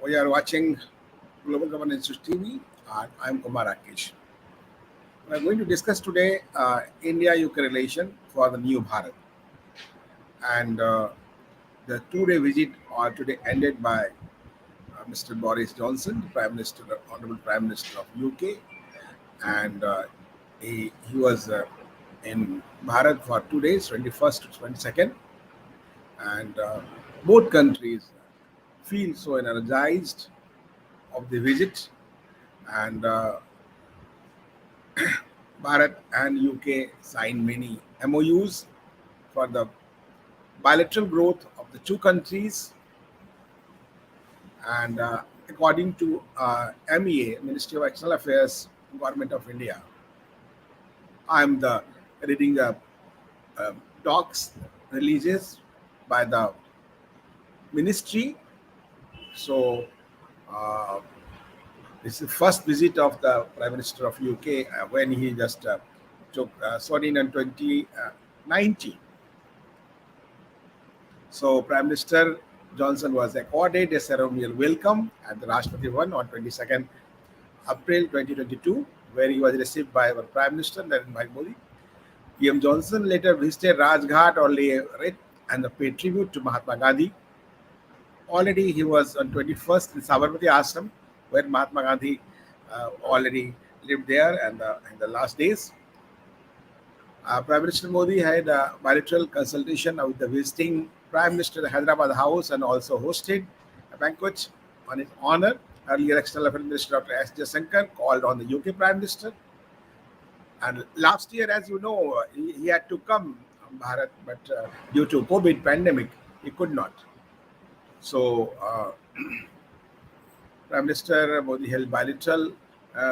We are watching Global Governance TV, and I'm Kumar Rakesh. We are going to discuss today India-UK relation for the new Bharat, and the two-day visit today ended by Mr. Boris Johnson, the Prime Minister, Honorable Prime Minister of UK, and he was in Bharat for 2 days, 21st to 22nd, and both countries feel so energized of the visit, and Bharat and UK signed many MOUs for the bilateral growth of the two countries. And according to MEA, Ministry of External Affairs, Government of India, I'm the reading the uh, docs releases by the ministry. So uh, this is the first visit of the Prime Minister of UK when he just took sworn in 2019. So Prime Minister Johnson was accorded a ceremonial welcome at the Rashtrapati Bhavan on 22nd April 2022, where he was received by our Prime Minister Narendra Modi. PM Johnson later visited Rajghat or Leh and paid tribute to Mahatma Gandhi. Already he was on 21st in Sabarmati Ashram, where Mahatma Gandhi already lived there and in the last days. Prime Minister Modi had a bilateral consultation with the visiting Prime Minister at Hyderabad House and also hosted a banquet on his honor. Earlier, External Affairs Minister Dr. S. Jaishankar called on the UK Prime Minister. And last year, as you know, he had to come Bharat, but due to COVID pandemic, he could not. So, Prime Minister Modi held bilateral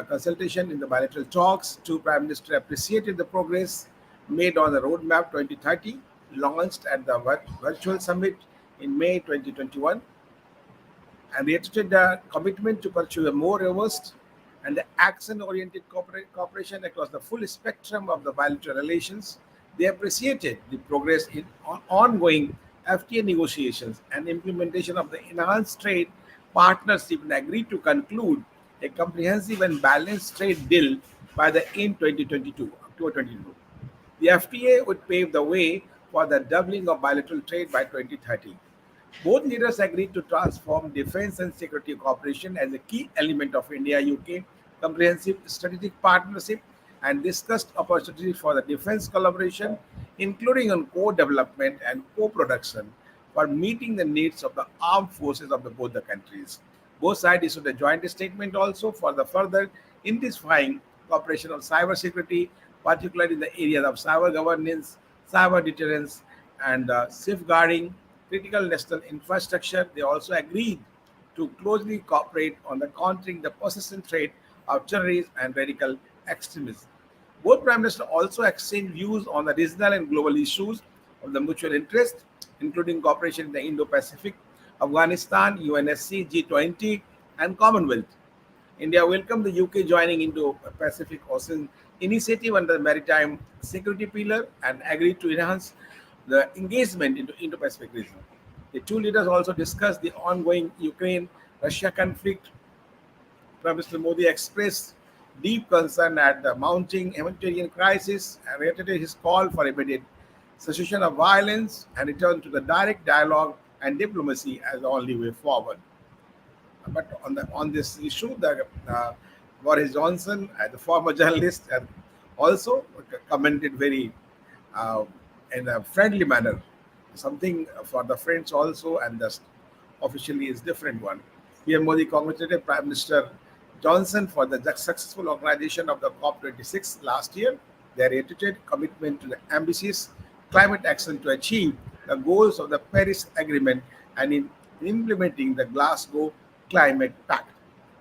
consultation in the bilateral talks. Two Prime Ministers appreciated the progress made on the roadmap 2030, launched at the virtual summit in May 2021, and reiterated the commitment to pursue a more robust and action-oriented cooperation across the full spectrum of the bilateral relations. They appreciated the progress in ongoing FTA negotiations and implementation of the enhanced trade partnership and agreed to conclude a comprehensive and balanced trade deal by the end 2022, October 22. The FTA would pave the way for the doubling of bilateral trade by 2030. Both leaders agreed to transform defense and security cooperation as a key element of India UK comprehensive strategic partnership and discussed opportunities for the defense collaboration, including on co development and co production for meeting the needs of the armed forces of both the countries. Both sides issued a joint statement also for the further intensifying cooperation on cybersecurity, particularly in the areas of cyber governance, cyber deterrence, and safeguarding critical national infrastructure. They also agreed to closely cooperate on the countering the persistent threat of terrorism and radical extremism. Both Prime Ministers also exchanged views on the regional and global issues of the mutual interest, including cooperation in the Indo-Pacific, Afghanistan, UNSC, G20, and Commonwealth. India welcomed the UK joining into a Pacific Ocean initiative under the Maritime Security Pillar and agreed to enhance the engagement into Indo-Pacific region. The two leaders also discussed the ongoing Ukraine-Russia conflict. Prime Minister Modi expressed deep concern at the mounting humanitarian crisis and reiterated his call for immediate cessation of violence and return to the direct dialogue and diplomacy as the only way forward. But on this issue, the Boris Johnson, the former journalist, also commented very uh, in a friendly manner. Something for the French also, and the officially is different one. PM Modi congratulated Prime Minister Johnson for the successful organization of the COP26 last year. They reiterated commitment to the ambitious climate action to achieve the goals of the Paris Agreement and in implementing the Glasgow Climate Pact.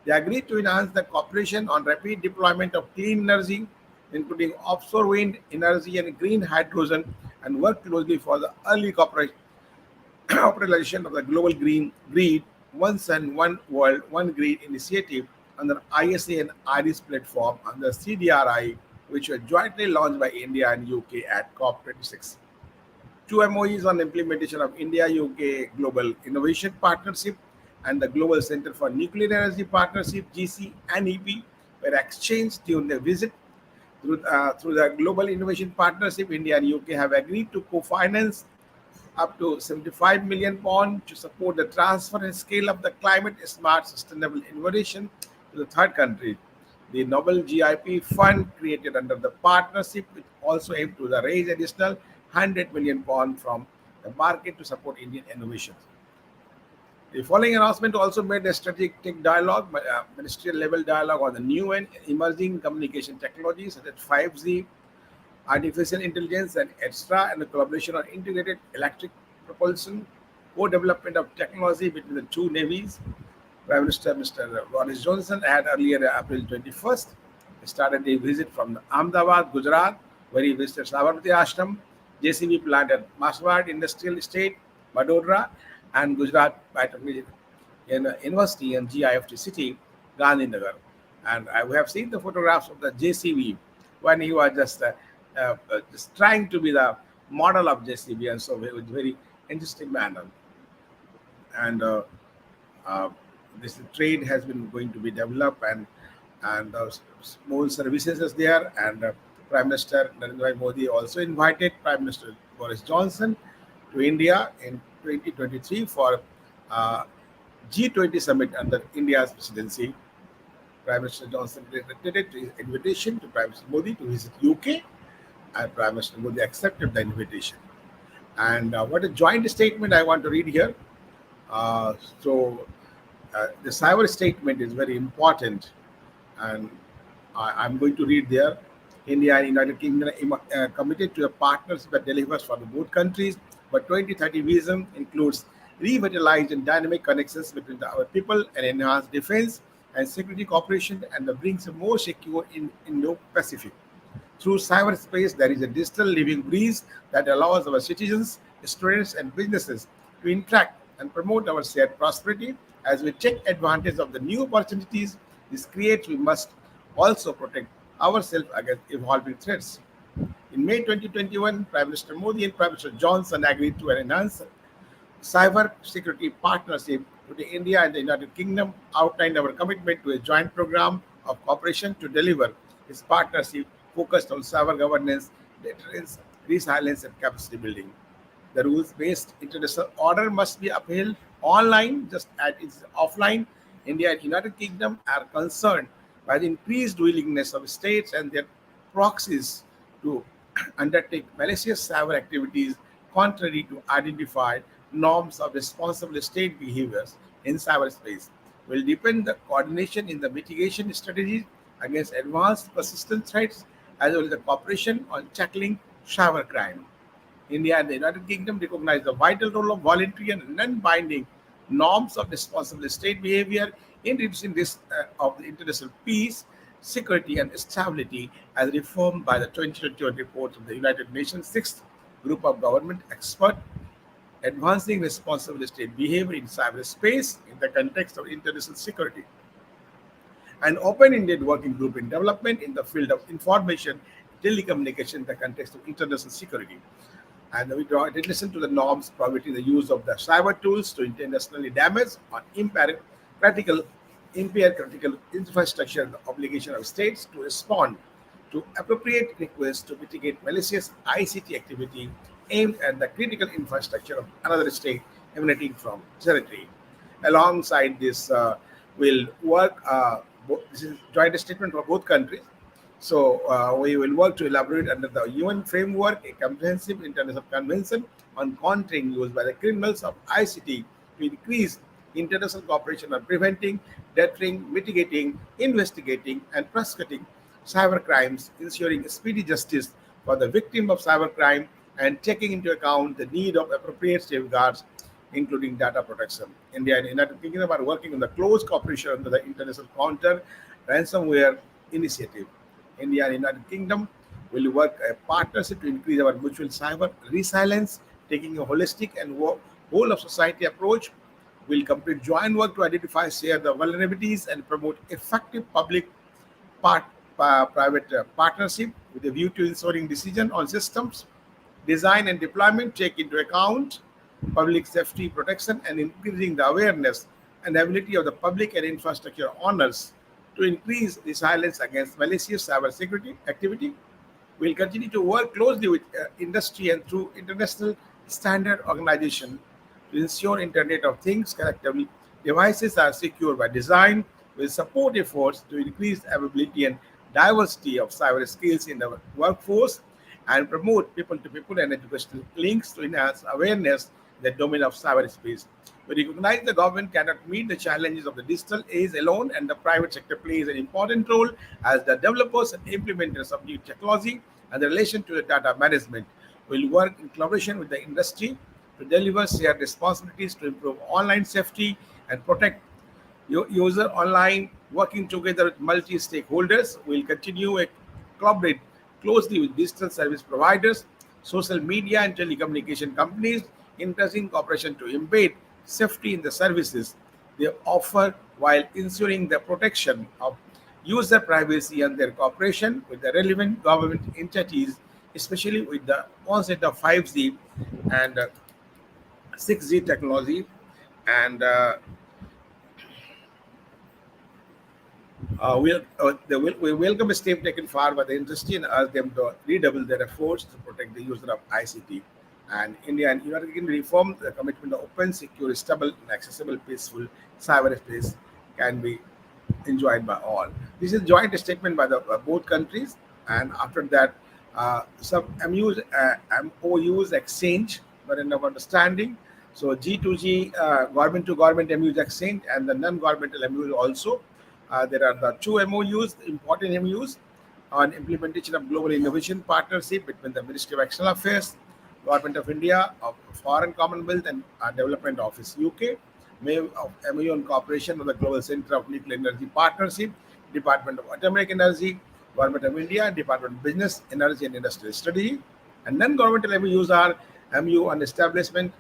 They agreed to enhance the cooperation on rapid deployment of clean energy, including offshore wind energy and green hydrogen, and work closely for the early operationalization of the global green grid, One Sun, One World, One Grid initiative under ISA and IRIS platform under CDRI, which were jointly launched by India and UK at COP26. Two MOEs on implementation of India UK Global Innovation Partnership and the Global Center for Nuclear Energy Partnership (GC) and EP were exchanged during the visit. Through the Global Innovation Partnership, India and UK have agreed to co-finance up to 75 million pound to support the transfer and scale of the climate smart sustainable innovation to the third country. The Nobel GIP fund created under the partnership which also aimed to raise additional 100 million pound from the market to support Indian innovations. The following announcement also made a strategic dialogue, ministerial level dialogue on the new and emerging communication technologies such as 5G, artificial intelligence, and extra, and the collaboration on integrated electric propulsion, co-development of technology between the two navies. Prime Minister Mr. Boris Johnson had earlier April 21st started a visit from Ahmedabad, Gujarat, where he visited Sabarmati Ashram, JCB plant at Maswad Industrial Estate, Vadodara, and Gujarat Biotechnology University and GIFT City, Gandhinagar. And we have seen the photographs of the JCB when he was just trying to be the model of JCB, and so it was very interesting manner. And this trade has been going to be developed, and small services is there. And Prime Minister Narendra Modi also invited Prime Minister Boris Johnson to India in 2023 for G20 summit under India's presidency. Prime Minister Johnson reiterated his invitation to Prime Minister Modi to visit UK, and Prime Minister Modi accepted the invitation. And what a joint statement I want to read here. The cyber statement is very important, and I'm going to read there. India and United Kingdom committed to a partnership that delivers for the both countries, but 2030 vision includes revitalized and dynamic connections between our people and enhanced defense and security cooperation, and brings a more secure in Indo-Pacific. Through cyberspace, there is a digital living breeze that allows our citizens, students, and businesses to interact and promote our shared prosperity. As we take advantage of the new opportunities this creates, we must also protect ourselves against evolving threats. In May 2021, Prime Minister Modi and Prime Minister Johnson agreed to an enhanced cyber security partnership with India and the United Kingdom, outlined our commitment to a joint program of cooperation to deliver. This partnership focused on cyber governance, deterrence, resilience, and capacity building. The rules-based international order must be upheld online just as it is offline. India and United Kingdom are concerned by the increased willingness of states and their proxies to undertake malicious cyber activities contrary to identified norms of responsible state behaviors in cyberspace. Will deepen the coordination in the mitigation strategies against advanced persistent threats as well as the cooperation on tackling cybercrime. India and the United Kingdom recognize the vital role of voluntary and non-binding norms of responsible state behavior in reducing risk of the international peace, security, and stability, as reformed by the 2021 report of the United Nations Sixth Group of Government Experts, advancing responsible state behavior in cyberspace in the context of international security. An open-ended working group in development in the field of information telecommunication in the context of international security. And we draw attention to the norms prohibiting the use of the cyber tools to intentionally damage or impair critical infrastructure, and the obligation of states to respond to appropriate requests to mitigate malicious ICT activity aimed at the critical infrastructure of another state emanating from territory. Alongside this, will work. This is joint statement for both countries. So we will work to elaborate under the UN framework a comprehensive international convention on countering use by the criminals of ICT to increase international cooperation on preventing, deterring, mitigating, investigating, and prosecuting cyber crimes, ensuring speedy justice for the victim of cybercrime, and taking into account the need of appropriate safeguards, including data protection. India and United Kingdom are working on the close cooperation under the International Counter Ransomware Initiative. India and United Kingdom will work a partnership to increase our mutual cyber resilience, taking a holistic and whole of society approach. We'll complete joint work to identify, share the vulnerabilities, and promote effective private partnership with a view to ensuring decision on systems design and deployment take into account public safety protection and increasing the awareness and ability of the public and infrastructure owners to increase resilience against malicious cybersecurity activity. We'll continue to work closely with industry and through international standard organization to ensure Internet of Things connectable devices are secure by design. Will support efforts to increase availability and diversity of cyber skills in the workforce and promote people-to-people and educational links to enhance awareness in the domain of cyberspace. We recognize the government cannot meet the challenges of the digital age alone, and the private sector plays an important role as the developers and implementers of new technology and the relation to the data management. We will work in collaboration with the industry to deliver shared responsibilities to improve online safety and protect user online. Working together with multi-stakeholders, we'll continue to collaborate closely with digital service providers, social media, and telecommunication companies, interesting cooperation to embed safety in the services they offer while ensuring the protection of user privacy and their cooperation with the relevant government entities, especially with the onset of 5G and 6G technology. And we welcome a step taken forward by the industry and urge them to redouble their efforts to protect the user of ICT. And India and United Kingdom reform the commitment to open, secure, stable, and accessible, peaceful cyberspace can be enjoyed by all. This is joint statement by the both countries, and after that, some MOUs exchange, but in of understanding. So G2G, government to government MOUs exchange, and the non-governmental MOUs also. There are the two MOUs, important MOUs, on implementation of global innovation partnership between the Ministry of External Affairs, Government of India, of Foreign Commonwealth and Development Office UK, MOU on cooperation with the Global Center of Nuclear Energy Partnership, Department of Atomic Energy, Government of India, Department of Business, Energy and Industrial Strategy. And non-governmental MOUs are MOU on establishment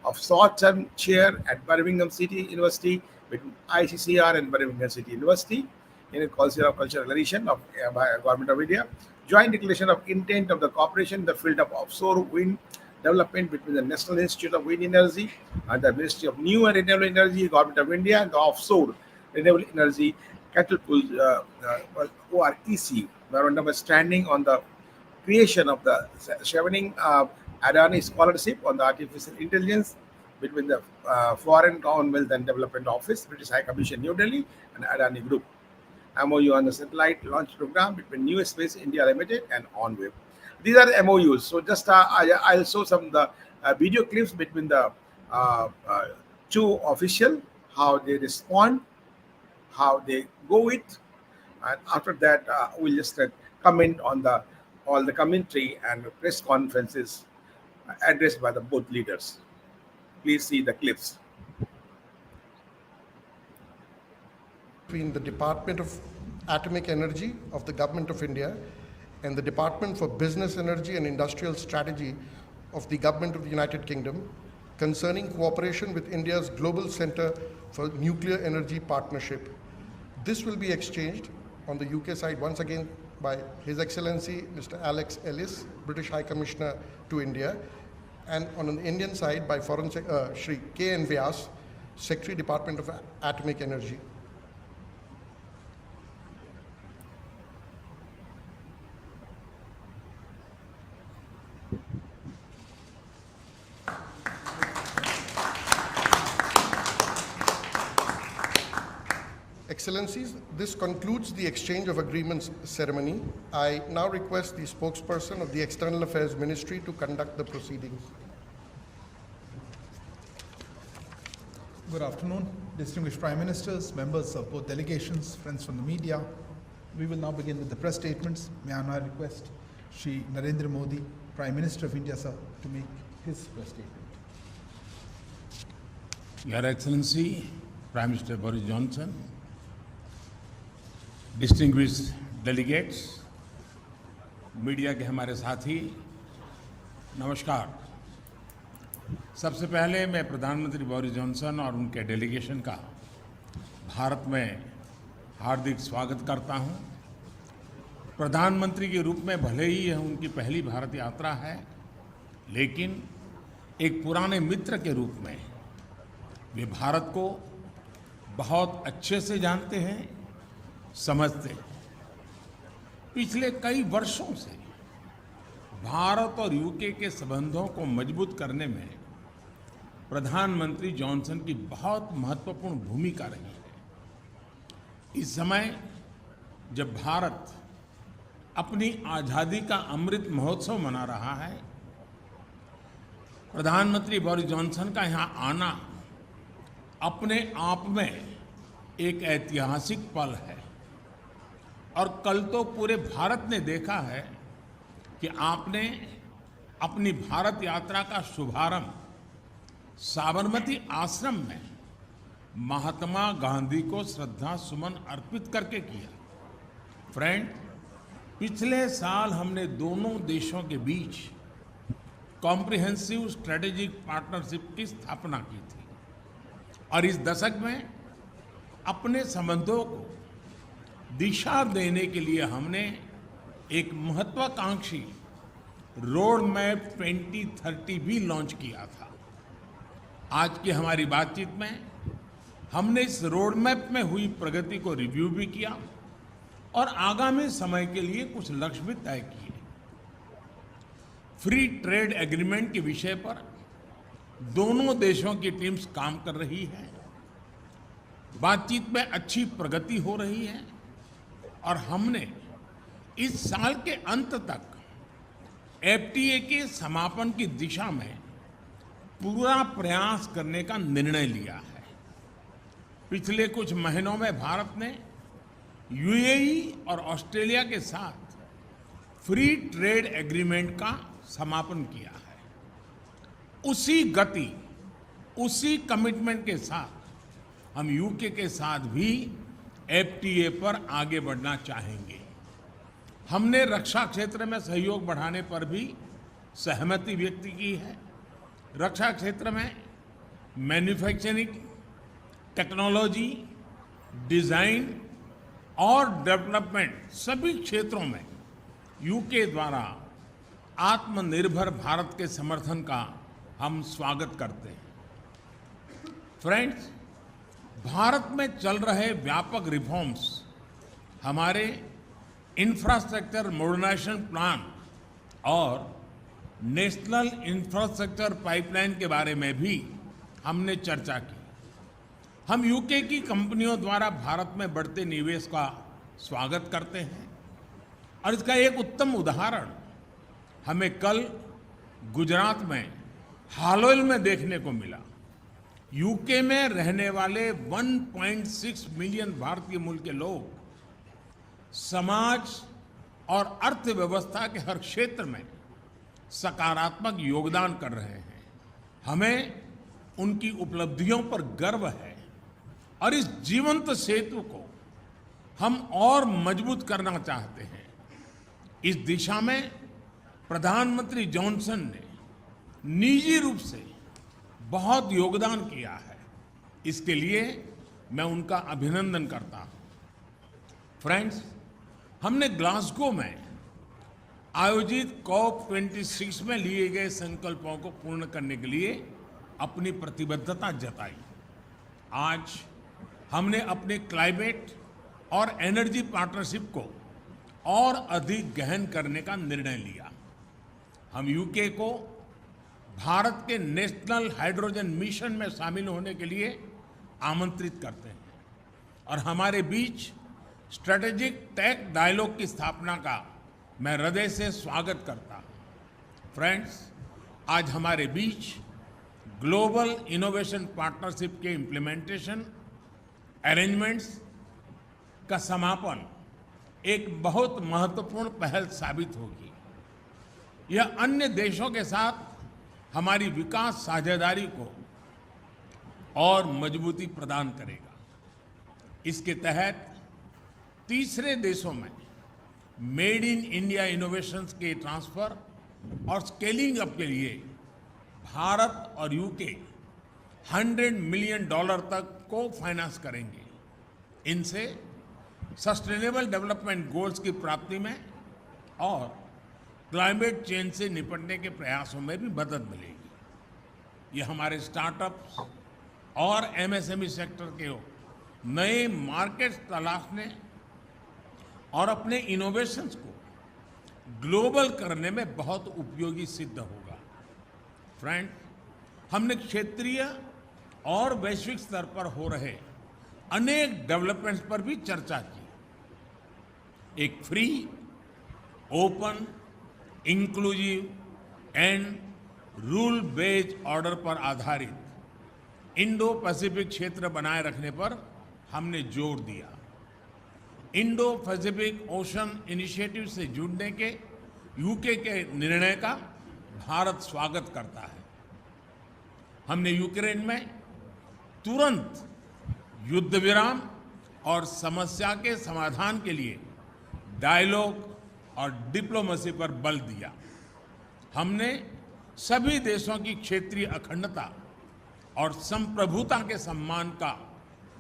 of short-term chair at Birmingham City University between ICCR and Birmingham City University in a cultural relation of by Government of India. Joint declaration of intent of the cooperation in the field of offshore wind development between the National Institute of Wind Energy and the Ministry of New and Renewable Energy, Government of India, and the Offshore Renewable Energy Catapult OREC memorandum standing on the creation of the Chevening Adani Scholarship on the Artificial Intelligence between the Foreign Commonwealth and Development Office, British High Commission, New Delhi, and Adani Group. MOU on the satellite launch program between New Space India Limited and OnWeb. These are the MOUs. So just I'll show some of the video clips between the two official, how they respond, how they go with, and after that we'll just comment on the all the commentary and press conferences addressed by the both leaders. Please see the clips. Between the Department of Atomic Energy of the Government of India and the Department for Business, Energy and Industrial Strategy of the Government of the United Kingdom concerning cooperation with India's Global Center for Nuclear Energy Partnership. This will be exchanged on the UK side once again by His Excellency Mr. Alex Ellis, British High Commissioner to India, and on the Indian side by Foreign Shri K.N. Vyas, Secretary, Department of Atomic Energy. Excellencies, this concludes the exchange of agreements ceremony. I now request the spokesperson of the External Affairs Ministry to conduct the proceedings. Good afternoon, distinguished Prime Ministers, members of both delegations, friends from the media. We will now begin with the press statements. May I now request Shri Narendra Modi, Prime Minister of India, sir, to make his press statement. Your Excellency, Prime Minister Boris Johnson, distinguished delegates, media के हमारे साथी, नमस्कार। सबसे पहले मैं प्रधानमंत्री Boris Johnson और उनके डेलीगेशन का भारत में हार्दिक स्वागत करता हूं। प्रधानमंत्री के रूप में भले ही यह उनकी पहली भारत यात्रा है, लेकिन एक पुराने मित्र के रूप में वे भारत को बहुत अच्छे से जानते हैं, समझते हैं। पिछले कई वर्षों से भारत और यूके के संबंधों को मजबूत करने में प्रधानमंत्री जॉनसन की बहुत महत्वपूर्ण भूमिका रही है। इस समय जब भारत अपनी आजादी का अमृत महोत्सव मना रहा है, प्रधानमंत्री बोरिस जॉनसन का यहाँ आना अपने आप में एक ऐतिहासिक पल है। और कल तो पूरे भारत ने देखा है कि आपने अपनी भारत यात्रा का शुभारंभ साबरमती आश्रम में महात्मा गांधी को श्रद्धा सुमन अर्पित करके किया। फ्रेंड, पिछले साल हमने दोनों देशों के बीच कॉम्प्रिहेंसिव स्ट्रेटेजिक पार्टनरशिप की स्थापना की थी और इस दशक में अपने संबंधों को दिशा देने के लिए हमने एक महत्वाकांक्षी रोड मैप 2030 भी लॉन्च किया था। आज की हमारी बातचीत में हमने इस रोड मैप में हुई प्रगति को रिव्यू भी किया और आगामी समय के लिए कुछ लक्ष्य भी तय किए। फ्री ट्रेड एग्रीमेंट के विषय पर दोनों देशों की टीम्स काम कर रही है। बातचीत में अच्छी प्रगति हो रही है और हमने इस साल के अंत तक एफटीए के समापन की दिशा में पूरा प्रयास करने का निर्णय लिया है। पिछले कुछ महीनों में भारत ने यूएई और ऑस्ट्रेलिया के साथ फ्री ट्रेड एग्रीमेंट का समापन किया है। उसी गति, उसी कमिटमेंट के साथ हम यूके के साथ भी एफटीए पर आगे बढ़ना चाहेंगे। हमने रक्षा क्षेत्र में सहयोग बढ़ाने पर भी सहमति व्यक्त की है। रक्षा क्षेत्र में मैन्युफैक्चरिंग, टेक्नोलॉजी, डिजाइन और डेवलपमेंट सभी क्षेत्रों में यूके द्वारा आत्मनिर्भर भारत के समर्थन का हम स्वागत करते हैं। फ्रेंड्स, भारत में चल रहे व्यापक रिफॉर्म्स हमारे इंफ्रास्ट्रक्चर मॉडर्नाइजेशन प्लान और नेशनल इंफ्रास्ट्रक्चर पाइपलाइन के बारे में भी हमने चर्चा की। हम यूके की कंपनियों द्वारा भारत में बढ़ते निवेश का स्वागत करते हैं और इसका एक उत्तम उदाहरण हमें कल गुजरात में हालोल में देखने को मिला। यूके में रहने वाले 1.6 मिलियन भारतीय मूल के लोग समाज और अर्थव्यवस्था के हर क्षेत्र में सकारात्मक योगदान कर रहे हैं। हमें उनकी उपलब्धियों पर गर्व है और इस जीवंत सेतु को हम और मजबूत करना चाहते हैं। इस दिशा में प्रधानमंत्री जॉनसन ने निजी रूप से बहुत योगदान किया है। इसके लिए मैं उनका अभिनंदन करता हूं। फ्रेंड्स, हमने ग्लासगो में आयोजित COP26 में लिए गए संकल्पों को पूर्ण करने के लिए अपनी प्रतिबद्धता जताई। आज हमने अपने क्लाइमेट और एनर्जी पार्टनरशिप को और अधिक गहन करने का निर्णय लिया। हम यूके को भारत के नेशनल हाइड्रोजन मिशन में शामिल होने के लिए आमंत्रित करते हैं और हमारे बीच स्ट्रेटेजिक टेक डायलॉग की स्थापना का मैं हृदय से स्वागत करता हूं। फ्रेंड्स, आज हमारे बीच ग्लोबल इनोवेशन पार्टनरशिप के इम्प्लीमेंटेशन अरेंजमेंट्स का समापन एक बहुत महत्वपूर्ण पहल साबित होगी। यह अन्य देशों के साथ हमारी विकास साझेदारी को और मजबूती प्रदान करेगा। इसके तहत तीसरे देशों में मेड इन इंडिया इनोवेशंस के ट्रांसफर और स्केलिंग अप के लिए भारत और यूके $100 मिलियन तक को फाइनेंस करेंगे। इनसे सस्टेनेबल डेवलपमेंट गोल्स की प्राप्ति में और क्लाइमेट चेंज से निपटने के प्रयासों में भी मदद मिलेगी। ये हमारे स्टार्टअप्स और एमएसएमई सेक्टर के नए मार्केट्स तलाशने और अपने इनोवेशंस को ग्लोबल करने में बहुत उपयोगी सिद्ध होगा। फ्रेंड, हमने क्षेत्रीय और वैश्विक स्तर पर हो रहे अनेक डेवलपमेंट्स पर भी चर्चा की। एक free, open, inclusive and rule based order पर आधारित इंडो पैसिफिक क्षेत्र बनाए रखने पर हमने जोर दिया। इंडो पैसिफिक ओशन इनिशिएटिव से जुड़ने के यूके के निर्णय का भारत स्वागत करता है। हमने यूक्रेन में तुरंत युद्ध विराम और समस्या के समाधान के लिए डायलॉग और डिप्लोमेसी पर बल दिया। हमने सभी देशों की क्षेत्रीय अखंडता और संप्रभुता के सम्मान का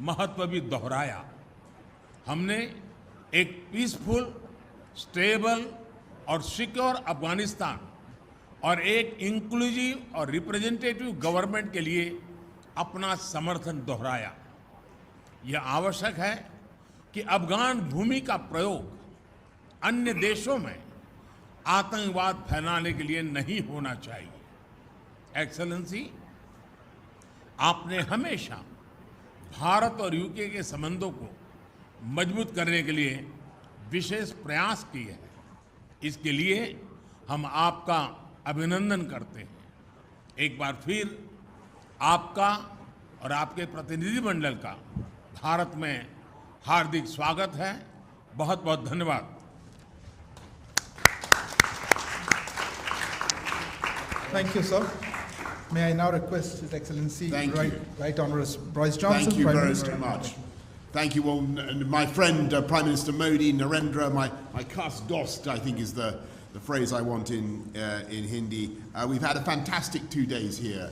महत्व भी दोहराया। हमने एक पीसफुल, स्टेबल और सिक्योर अफगानिस्तान और एक इंक्लूसिव और रिप्रेजेंटेटिव गवर्नमेंट के लिए अपना समर्थन दोहराया। यह आवश्यक है कि अफगान भूमि का प्रयोग अन्य देशों में आतंकवाद फैलाने के लिए नहीं होना चाहिए। एक्सेलेंसी, आपने हमेशा भारत और यूके के संबंधों को मजबूत करने के लिए विशेष प्रयास किए हैं। इसके लिए हम आपका अभिनंदन करते हैं। एक बार फिर आपका और आपके प्रतिनिधिमंडल का भारत में हार्दिक स्वागत है। बहुत बहुत धन्यवाद। Thank you, sir. May I now request His Excellency Right Honourable Boris Johnson. Thank you Prime very, Minister. very much. Thank you all. My friend, Prime Minister Modi, Narendra, my khas dost, I think is the phrase I want in Hindi. We've had a fantastic 2 days here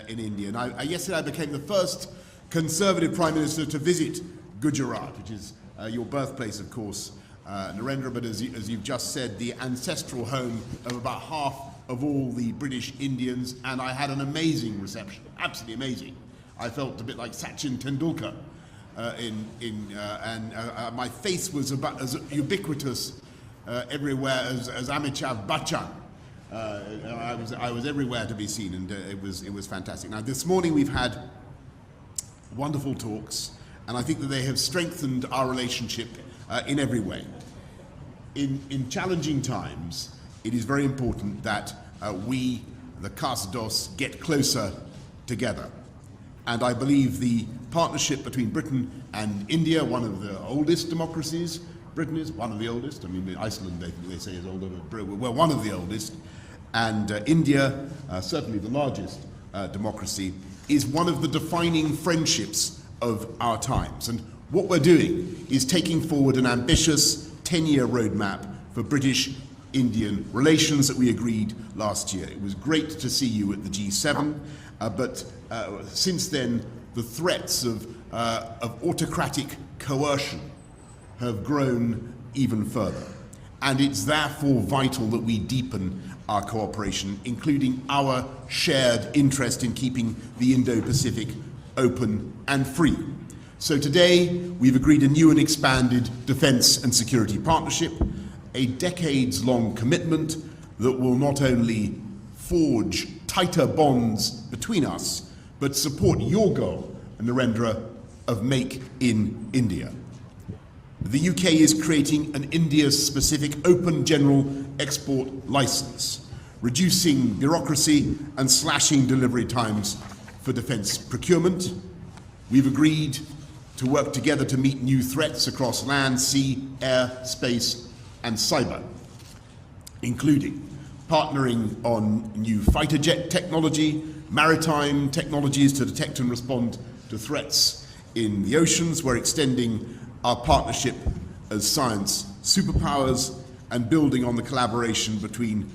in India. And yesterday I became the first Conservative Prime Minister to visit Gujarat, which is your birthplace, of course, Narendra, but as you've just said, the ancestral home of about half of all the British Indians, and I had an amazing reception, absolutely amazing. I felt a bit like Sachin Tendulkar, and my face was about as ubiquitous everywhere as Amitabh Bachchan. I was everywhere to be seen, and it was fantastic. Now this morning we've had wonderful talks, and I think that they have strengthened our relationship in every way. In challenging times, it is very important that we, the Khas-Dos, get closer together. And I believe the partnership between Britain and India, one of the oldest democracies, Britain is one of the oldest, I mean Iceland they say is older, but we're one of the oldest, and India, certainly the largest democracy, is one of the defining friendships of our times. And what we're doing is taking forward an ambitious 10-year roadmap for British-Indian relations that we agreed last year. It was great to see you at the G7, but since then the threats of autocratic coercion have grown even further. And it's therefore vital that we deepen our cooperation, including our shared interest in keeping the Indo-Pacific open and free. So today, we've agreed a new and expanded defence and security partnership, a decades-long commitment that will not only forge tighter bonds between us, but support your goal, Narendra, of Make in India. The UK is creating an India-specific open general export licence, reducing bureaucracy and slashing delivery times for defence procurement. We've agreed to work together to meet new threats across land, sea, air, space and cyber, including partnering on new fighter jet technology, maritime technologies to detect and respond to threats in the oceans. We're extending our partnership as science superpowers and building on the collaboration between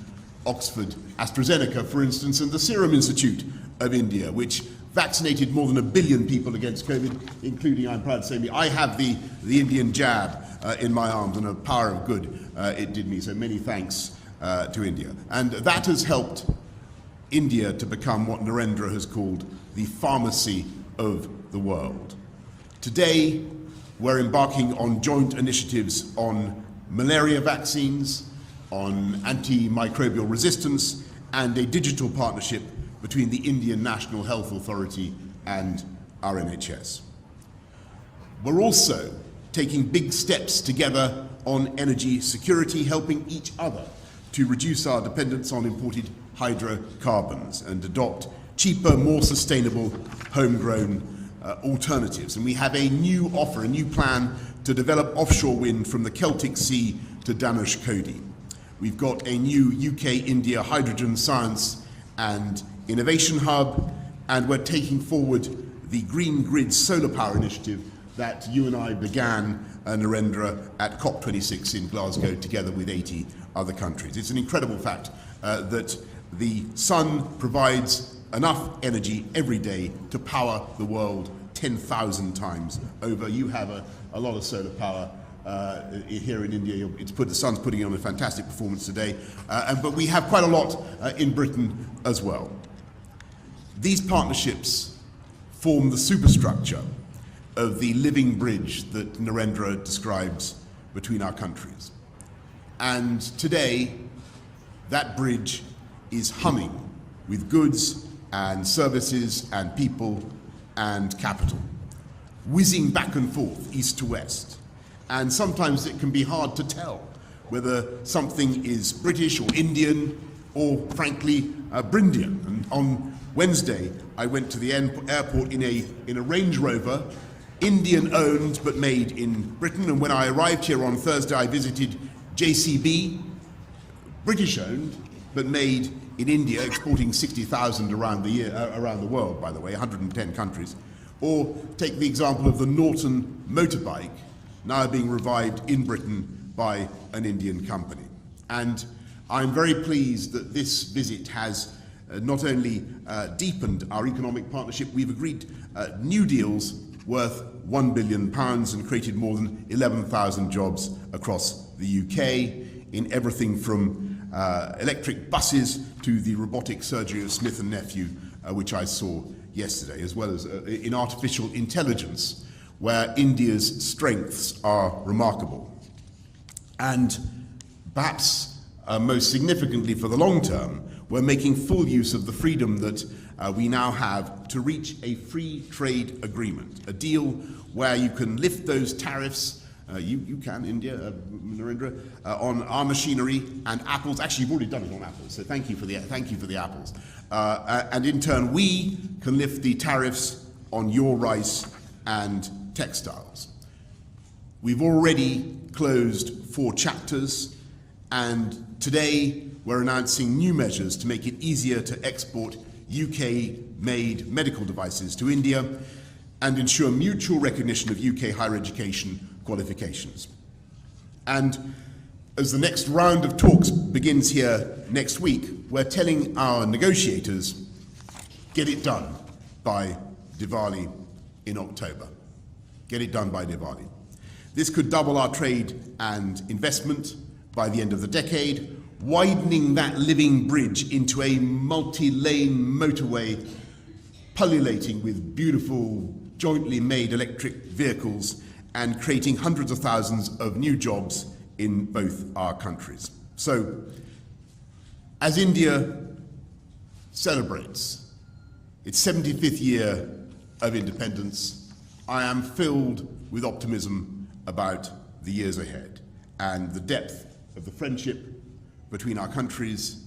Oxford AstraZeneca, for instance, and the Serum Institute of India, which vaccinated more than 1 billion people against COVID, including, I'm proud to say, I have the Indian jab in my arms, and a power of good it did me. So many thanks to India. And that has helped India to become what Narendra has called the pharmacy of the world. Today, we're embarking on joint initiatives on malaria vaccines, on antimicrobial resistance, and a digital partnership between the Indian National Health Authority and our NHS. We're also taking big steps together on energy security, helping each other to reduce our dependence on imported hydrocarbons and adopt cheaper, more sustainable, homegrown alternatives. And we have a new offer, a new plan to develop offshore wind from the Celtic Sea to Dhanushkodi. We've got a new UK-India hydrogen science and innovation hub, and we're taking forward the Green Grid solar power initiative that you and I began, Narendra, at COP26 in Glasgow together with 80 other countries. It's an incredible fact that the sun provides enough energy every day to power the world 10,000 times over. You have a lot of solar power here in India. The sun's putting on a fantastic performance today, but we have quite a lot in Britain as well. These partnerships form the superstructure of the living bridge that Narendra describes between our countries. And today, that bridge is humming with goods and services and people and capital, whizzing back and forth, east to west. And sometimes it can be hard to tell whether something is British or Indian or, frankly, Brindian. And on Wednesday, I went to the airport in a Range Rover, Indian-owned but made in Britain. And when I arrived here on Thursday, I visited JCB, British-owned but made in India, exporting 60,000 around the world, by the way, 110 countries. Or take the example of the Norton motorbike, now being revived in Britain by an Indian company. And I'm very pleased that this visit has not only deepened our economic partnership, we've agreed new deals worth £1 billion and created more than 11,000 jobs across the UK in everything from electric buses to the robotic surgery of Smith & Nephew, which I saw yesterday, as well as in artificial intelligence, where India's strengths are remarkable. And perhaps most significantly for the long term, we're making full use of the freedom that we now have to reach a free trade agreement, a deal where you can lift those tariffs, you can, India, Narendra, on our machinery and apples. Actually, you've already done it on apples, so thank you for the apples. And in turn, we can lift the tariffs on your rice and textiles. We've already closed 4 chapters, and today we're announcing new measures to make it easier to export UK-made medical devices to India and ensure mutual recognition of UK higher education qualifications. And as the next round of talks begins here next week, we're telling our negotiators, get it done by Diwali in October. Get it done by Diwali. This could double our trade and investment by the end of the decade, widening that living bridge into a multi-lane motorway pullulating with beautiful jointly made electric vehicles and creating hundreds of thousands of new jobs in both our countries. So, as India celebrates its 75th year of independence, I am filled with optimism about the years ahead and the depth of the friendship between our countries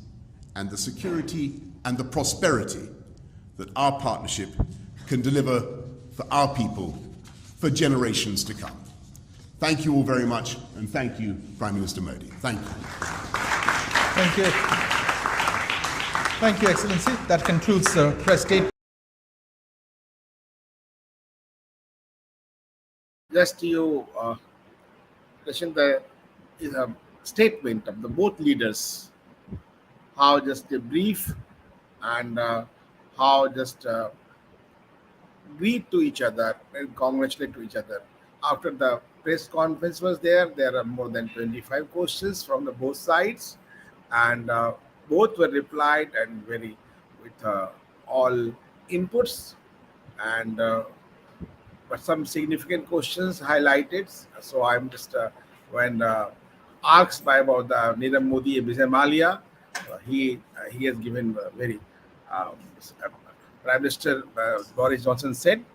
and the security and the prosperity that our partnership can deliver for our people for generations to come. Thank you all very much, and thank you, Prime Minister Modi. Thank you. Thank you. Thank you, Excellency. That concludes the press statement. Just you listen the is a statement of the both leaders, how just they brief and how just greet to each other and congratulate to each other. After the press conference was there are more than 25 questions from the both sides, and both were replied and very with all inputs, and but some significant questions highlighted. So I'm just when asked by about the Nirav Modi and Vijay Mallya, he has given very um, uh, Prime Minister Boris Johnson said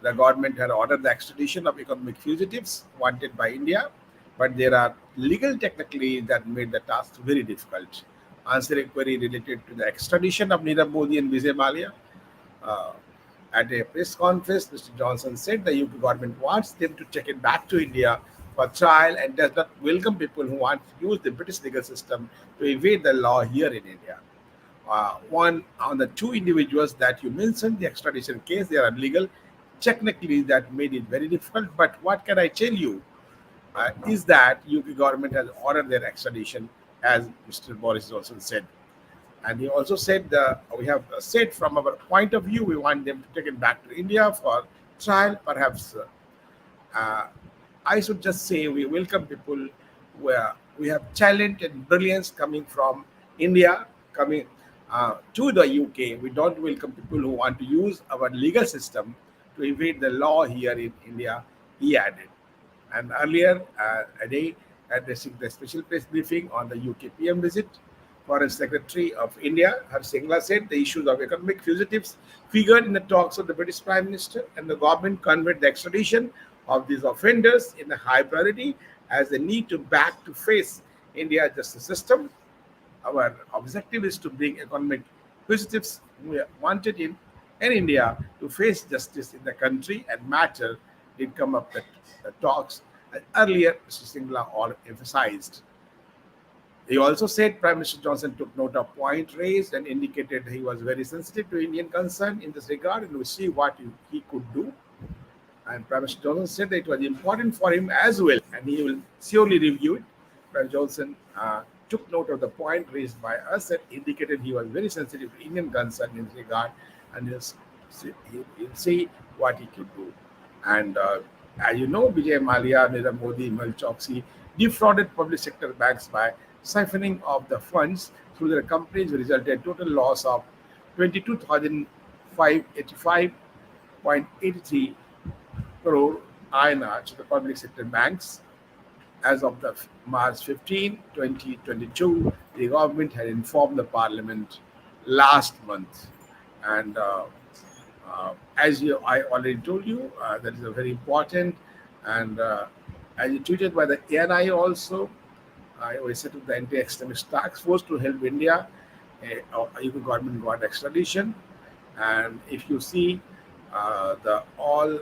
the government had ordered the extradition of economic fugitives wanted by India, but there are legal technicalities that made the task very difficult. Answer a query related to the extradition of Nirav Modi and Vijay Mallya. Uh, at a press conference, Mr. Johnson said the UK government wants them to take it back to India for trial and does not welcome people who want to use the British legal system to evade the law here in India. One on the two individuals that you mentioned, the extradition case, they are illegal. Technically, that made it very difficult. But what can I tell you is that UK government has ordered their extradition, as Mr. Boris Johnson said. And he also said we have said from our point of view, we want them to take it back to India for trial. Perhaps I should just say we welcome people where we have talent and brilliance coming from India, coming to the UK. We don't welcome people who want to use our legal system to evade the law here in India, he added. And earlier, a day addressing the special press briefing on the UK PM visit, Foreign Secretary of India, Har Singla, said the issues of economic fugitives figured in the talks of the British Prime Minister, and the government conveyed the extradition of these offenders in a high priority as they need to back to face India's justice system. Our objective is to bring economic fugitives who are wanted in India to face justice in the country, and matter did come up at the talks, as earlier Mr. Singla all emphasized. He also said Prime Minister Johnson took note of point raised and indicated he was very sensitive to Indian concern in this regard and will see what he could do. And Prime Minister Johnson said that it was important for him as well, and he will surely review it. Prime Johnson took note of the point raised by us and indicated he was very sensitive to Indian concern in this regard, and he'll see what he could do. And as you know, Vijay Mallya, Nirav Modi, Mel Choksi defrauded public sector banks by siphoning off the funds through their companies, resulted in total loss of 22,585.83 crore INR to the public sector banks. As of the March 15, 2022, the government had informed the parliament last month. And I already told you, that is a very important. And as you tweeted by the ANI also, we set up the anti-extremist task force to help India. UK government got extradition, and if you see the all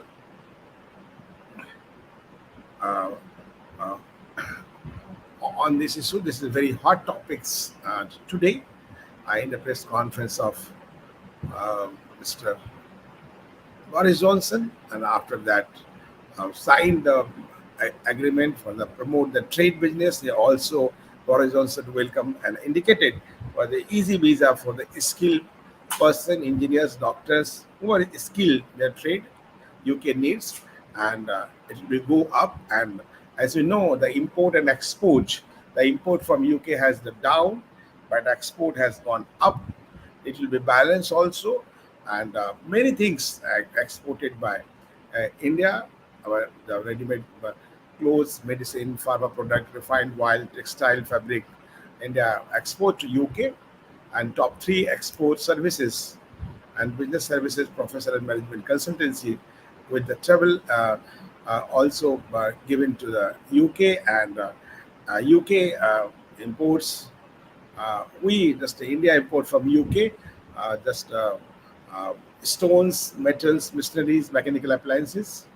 on this issue, this is very hot topics today in the press conference of Mr. Boris Johnson, and after that signed the agreement for the promote the trade business. They also Boris Johnson welcome and indicated for the easy visa for the skilled person, engineers, doctors who are skilled their trade. UK needs, and it will go up. And as you know, the import and export, the import from UK has the down, but export has gone up. It will be balanced also, and many things exported by India, the ready-made clothes, medicine, pharma product, refined oil, textile, fabric. India export to UK, and top 3 export services and business services, professional and management consultancy, with the travel also given to the UK, and UK imports. India import from UK stones, metals, machineries, mechanical appliances,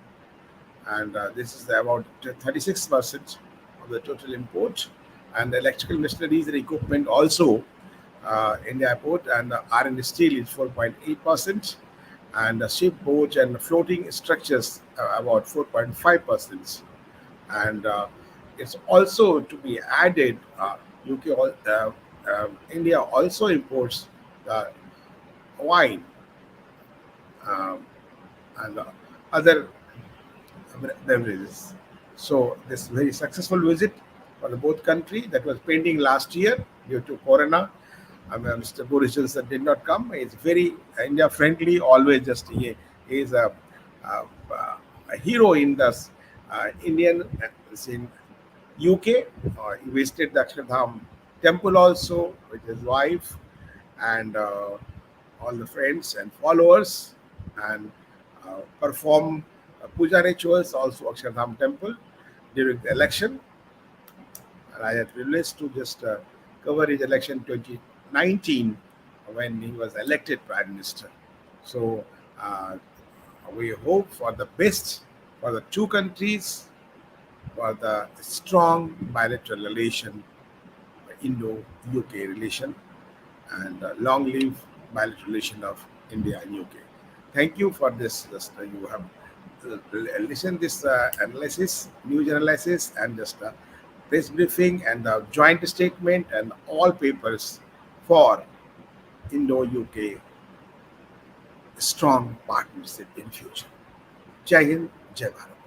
and this is about 36% of the total import. And electrical machineries and equipment also India import, and iron and steel is 4.8%, and ship, boat, and floating structures about 4.5%. And it's also to be added, India also imports wine and other beverages. So this very successful visit for the both country that was pending last year due to Corona. Mr. Boris Johnson did not come. He's very India friendly. Always he is a hero in the Indian in UK. He visited the Akshardham temple also with his wife and all the friends and followers, and perform puja rituals also Akshardham temple during the election. And I had privilege to just cover his election 2019 when he was elected prime minister. So we hope for the best for the two countries, for the strong bilateral relation, Indo-UK relation, and long live bilateral relation of India and UK. Thank you for this. Just you have listened this analysis, news analysis, and just press briefing and the joint statement and all papers for Indo-UK strong partnership in future. Jai Hind, Jai Bharat.